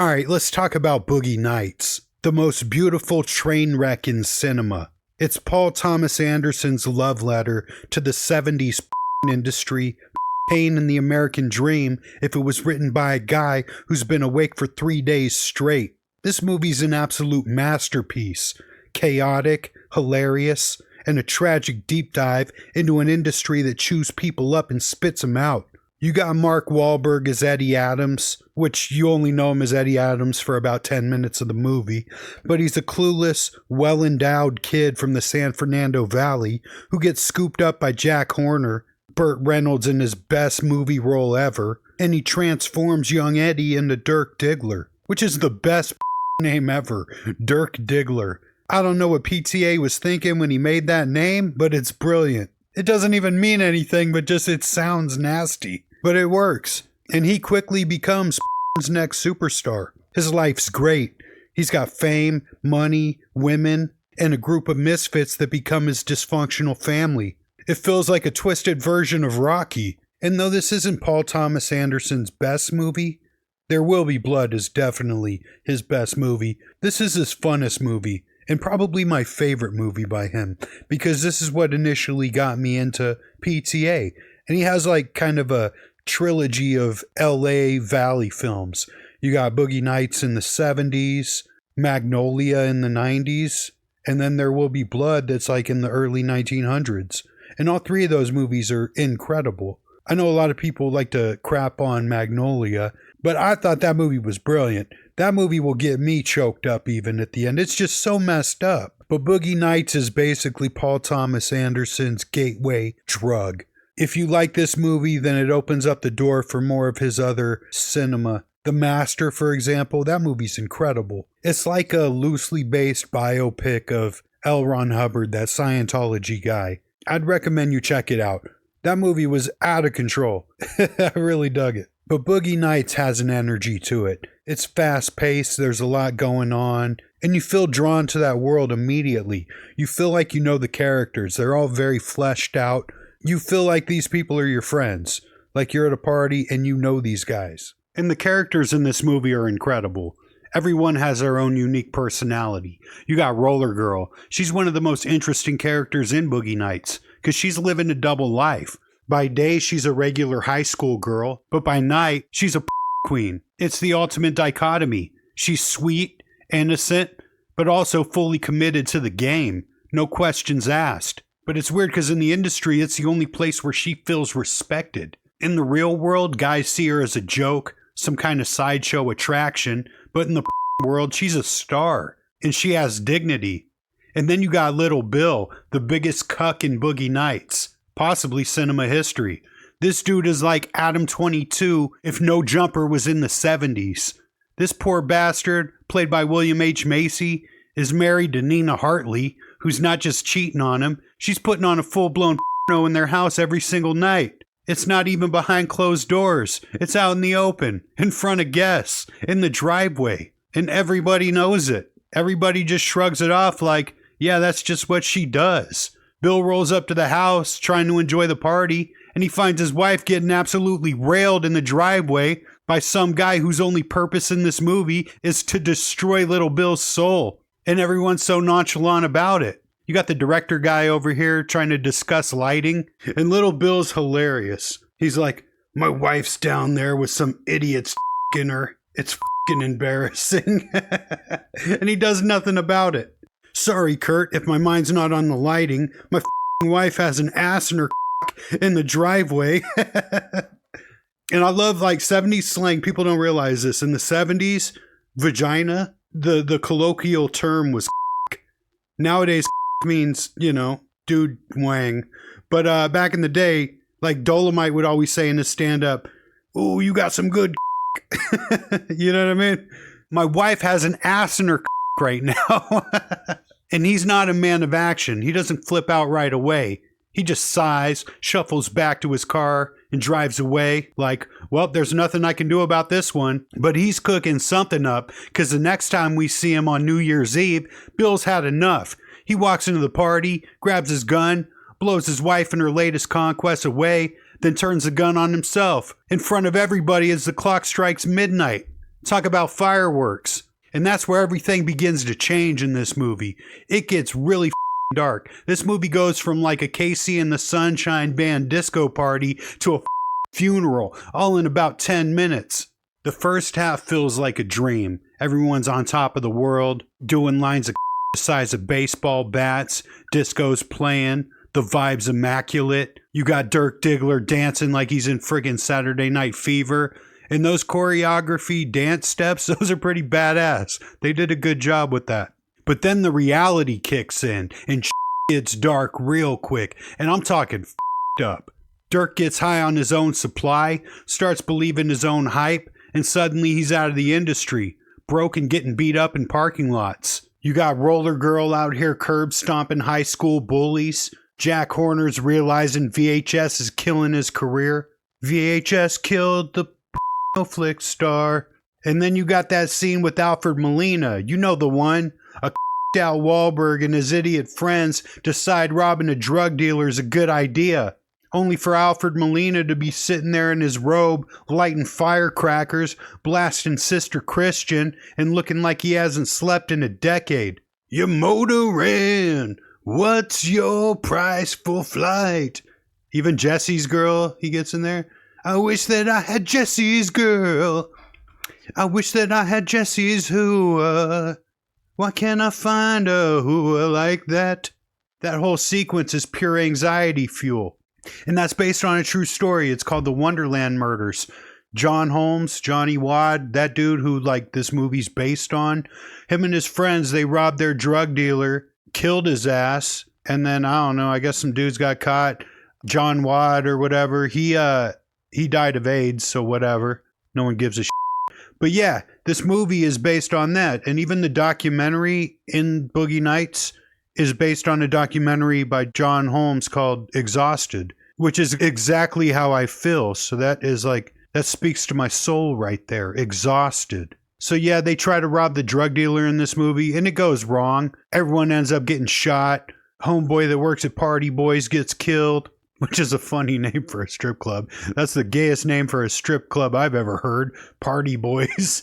All right, let's talk about Boogie Nights, the most beautiful train wreck in cinema. It's Paul Thomas Anderson's love letter to the 70s industry, pain in the American dream if it was written by a guy who's been awake for 3 days straight. This movie's an absolute masterpiece, chaotic, hilarious, and a tragic deep dive into an industry that chews people up and spits them out. You got Mark Wahlberg as Eddie Adams, which you only know him as Eddie Adams for about 10 minutes of the movie, but he's a clueless, well-endowed kid from the San Fernando Valley who gets scooped up by Jack Horner, Burt Reynolds in his best movie role ever, and he transforms young Eddie into Dirk Diggler, which is the best name ever, Dirk Diggler. I don't know what PTA was thinking when he made that name, but it's brilliant. It doesn't even mean anything, but just it sounds nasty. But it works, and he quickly becomes next superstar. His life's great. He's got fame, money, women, and a group of misfits that become his dysfunctional family. It feels like a twisted version of Rocky. And though this isn't Paul Thomas Anderson's best movie, There Will Be Blood is definitely his best movie. This is his funnest movie, and probably my favorite movie by him, because this is what initially got me into PTA. And he has like kind of a trilogy of LA Valley films. You got Boogie Nights in the 70s, Magnolia in the 90s, and then There Will Be Blood that's like in the early 1900s. And all three of those movies are incredible. I know a lot of people like to crap on Magnolia, but I thought that movie was brilliant. That movie will get me choked up even at the end. It's just so messed up. But Boogie Nights is basically Paul Thomas Anderson's gateway drug. If you like this movie, then it opens up the door for more of his other cinema. The Master, for example, that movie's incredible. It's like a loosely based biopic of L. Ron Hubbard, that Scientology guy. I'd recommend you check it out. That movie was out of control. I really dug it. But Boogie Nights has an energy to it. It's fast-paced, there's a lot going on, and you feel drawn to that world immediately. You feel like you know the characters. They're all very fleshed out. You feel like these people are your friends, like you're at a party and you know these guys. And the characters in this movie are incredible. Everyone has their own unique personality. You got Roller Girl. She's one of the most interesting characters in Boogie Nights because she's living a double life. By day, she's a regular high school girl, but by night, she's a queen. It's the ultimate dichotomy. She's sweet, innocent, but also fully committed to the game. No questions asked. But it's weird because in the industry, it's the only place where she feels respected. In the real world, guys see her as a joke, some kind of sideshow attraction, but in the world, she's a star, and she has dignity. And then you got Little Bill, the biggest cuck in Boogie Nights, possibly cinema history. This dude is like Adam 22 if No Jumper was in the 70s. This poor bastard, played by William H. Macy, is married to Nina Hartley, who's not just cheating on him, she's putting on a full-blown in their house every single night. It's not even behind closed doors. It's out in the open, in front of guests, in the driveway. And everybody knows it. Everybody just shrugs it off like, yeah, that's just what she does. Bill rolls up to the house trying to enjoy the party, and he finds his wife getting absolutely railed in the driveway by some guy whose only purpose in this movie is to destroy Little Bill's soul. And everyone's so nonchalant about it. You got the director guy over here trying to discuss lighting, and Little Bill's hilarious. He's like, my wife's down there with some idiots f***ing her. It's f***ing embarrassing. And he does nothing about it. Sorry, Kurt, if my mind's not on the lighting. My f***ing wife has an ass in her in the driveway. And I love like 70s slang. People don't realize this. In the 70s, vagina, the colloquial term was nowadays means, you know, dude wang. But back in the day, like Dolomite would always say in his stand-up, ooh, you got some good you know what I mean? My wife has an ass in her right now. And he's not a man of action. He doesn't flip out right away. He just sighs, shuffles back to his car, and drives away like, well, there's nothing I can do about this one. But he's cooking something up, because the next time we see him on New Year's Eve, Bill's had enough. He walks into the party, grabs his gun, blows his wife and her latest conquest away, then turns the gun on himself in front of everybody as the clock strikes midnight. Talk about fireworks. And that's where everything begins to change in this movie. It gets really dark. This movie goes from like a Casey and the Sunshine Band disco party to a funeral, all in about 10 minutes. The first half feels like a dream. Everyone's on top of the world, doing lines of the size of baseball bats, disco's playing, the vibe's immaculate. You got Dirk Diggler dancing like he's in friggin' Saturday Night Fever. And those choreography dance steps, those are pretty badass. They did a good job with that. But then the reality kicks in and gets dark real quick. And I'm talking up. Dirk gets high on his own supply, starts believing his own hype, and suddenly he's out of the industry, broke and getting beat up in parking lots. You got Roller Girl out here curb stomping high school bullies. Jack Horner's realizing VHS is killing his career. VHS killed the flick star. And then you got that scene with Alfred Molina. You know the one. A out Wahlberg and his idiot friends decide robbing a drug dealer is a good idea. Only for Alfred Molina to be sitting there in his robe, lighting firecrackers, blasting Sister Christian, and looking like he hasn't slept in a decade. You motorin', what's your price for flight? Even Jesse's girl, he gets in there. I wish that I had Jesse's girl. I wish that I had Jesse's hooah. Why can't I find a hooah like that? That whole sequence is pure anxiety fuel. And that's based on a true story. It's called The Wonderland Murders. John Holmes, Johnny Wad, that dude who like this movie's based on, him and his friends, they robbed their drug dealer, killed his ass, and then I don't know, I guess some dudes got caught. John Wad or whatever, he died of AIDS, so whatever. No one gives a shit. But yeah, this movie is based on that. And even the documentary in Boogie Nights is based on a documentary by John Holmes called Exhausted, which is exactly how I feel. So that is like, that speaks to my soul right there. Exhausted. So yeah, they try to rob the drug dealer in this movie and it goes wrong. Everyone ends up getting shot. Homeboy that works at Party Boys gets killed, which is a funny name for a strip club. That's the gayest name for a strip club I've ever heard. Party Boys.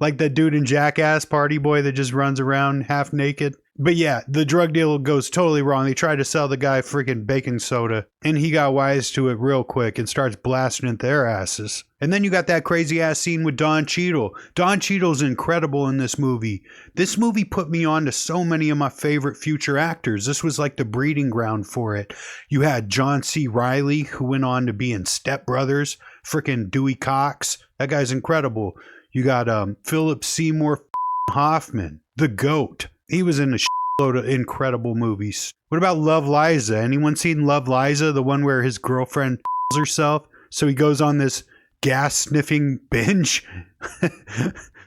Like that dude in Jackass, Party Boy that just runs around half naked. But yeah, the drug deal goes totally wrong. They try to sell the guy freaking baking soda, and he got wise to it real quick and starts blasting it their asses. And then you got that crazy ass scene with Don Cheadle. Don Cheadle's incredible in this movie. This movie put me on to so many of my favorite future actors. This was like the breeding ground for it. You had John C. Reilly, who went on to be in Step Brothers, freaking Dewey Cox. That guy's incredible. You got Philip Seymour Hoffman, the GOAT. He was in a shitload of incredible movies. What about Love Liza? Anyone seen Love Liza? The one where his girlfriend herself? So he goes on this gas sniffing binge,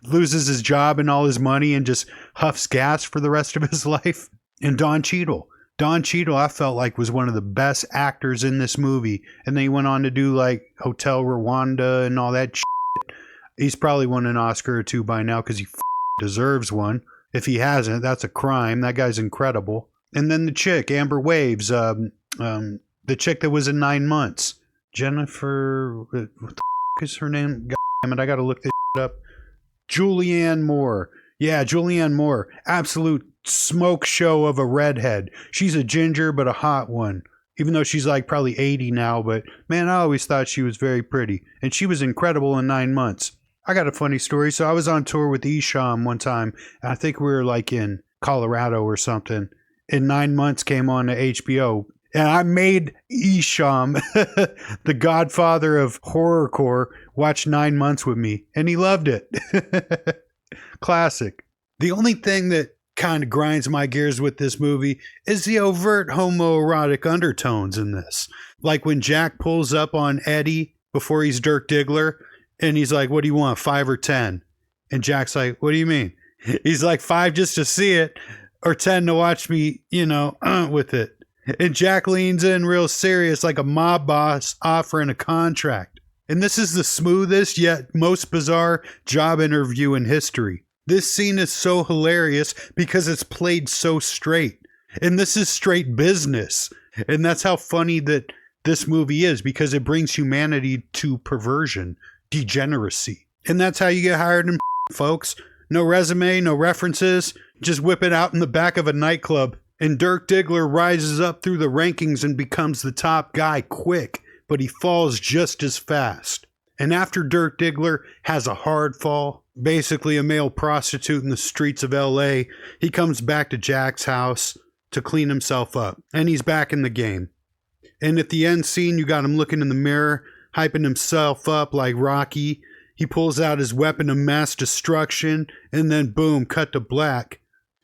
loses his job and all his money and just huffs gas for the rest of his life. And Don Cheadle. Don Cheadle, I felt like, was one of the best actors in this movie. And then he went on to do like Hotel Rwanda and all that shit. He's probably won an Oscar or two by now because he deserves one. If he hasn't, that's a crime. That guy's incredible. And then the chick, Amber Waves, the chick that was in 9 Months. Jennifer, what the is her name? God damn it, I gotta look this up. Julianne Moore. Yeah, Julianne Moore. Absolute smoke show of a redhead. She's a ginger, but a hot one. Even though she's like probably 80 now, but man, I always thought she was very pretty. And she was incredible in 9 Months. I got a funny story. So I was on tour with Isham one time. And I think we were like in Colorado or something. And 9 Months came on to HBO. And I made Isham, the godfather of horrorcore, watch 9 Months with me. And he loved it. Classic. The only thing that kind of grinds my gears with this movie is the overt homoerotic undertones in this. Like when Jack pulls up on Eddie before he's Dirk Diggler. And he's like, what do you want, 5 or 10? And Jack's like, what do you mean? He's like, 5 just to see it, or 10 to watch me, with it. And Jack leans in real serious like a mob boss offering a contract. And this is the smoothest yet most bizarre job interview in history. This scene is so hilarious because it's played so straight. And this is straight business. And that's how funny that this movie is, because it brings humanity to perversion. Degeneracy. And that's how you get hired in, folks. No resume, no references, just whip it out in the back of a nightclub. And Dirk Diggler rises up through the rankings and becomes the top guy quick, but he falls just as fast. And after Dirk Diggler has a hard fall, basically a male prostitute in the streets of LA, he comes back to Jack's house to clean himself up. And he's back in the game. And at the end scene, you got him looking in the mirror, hyping himself up like Rocky. He pulls out his weapon of mass destruction, and then boom, cut to black.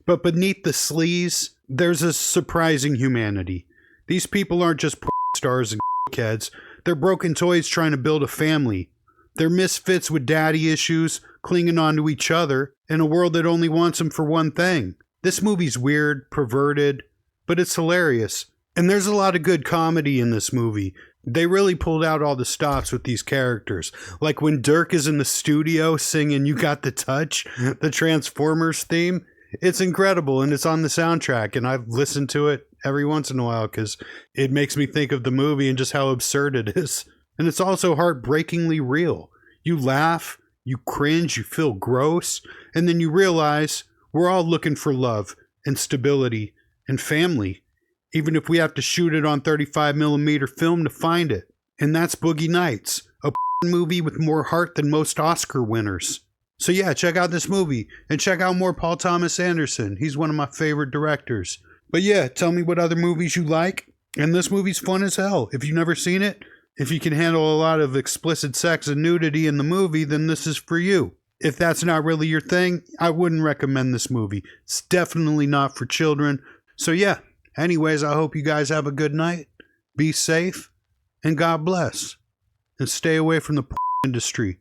But beneath the sleaze, there's a surprising humanity. These people aren't just porn stars and kids. They're broken toys trying to build a family. They're misfits with daddy issues, clinging on to each other in a world that only wants them for one thing. This movie's weird, perverted, but it's hilarious. And there's a lot of good comedy in this movie. They really pulled out all the stops with these characters. Like when Dirk is in the studio singing You Got the Touch, the Transformers theme. It's incredible, and it's on the soundtrack, and I've listened to it every once in a while because it makes me think of the movie and just how absurd it is. And it's also heartbreakingly real. You laugh, you cringe, you feel gross, and then you realize we're all looking for love and stability and family, even if we have to shoot it on 35mm film to find it. And that's Boogie Nights, a movie with more heart than most Oscar winners. So yeah, check out this movie, and check out more Paul Thomas Anderson. He's one of my favorite directors. But yeah, tell me what other movies you like, and this movie's fun as hell. If you've never seen it, if you can handle a lot of explicit sex and nudity in the movie, then this is for you. If that's not really your thing, I wouldn't recommend this movie. It's definitely not for children. So yeah, anyways, I hope you guys have a good night. Be safe, and God bless. And stay away from the industry.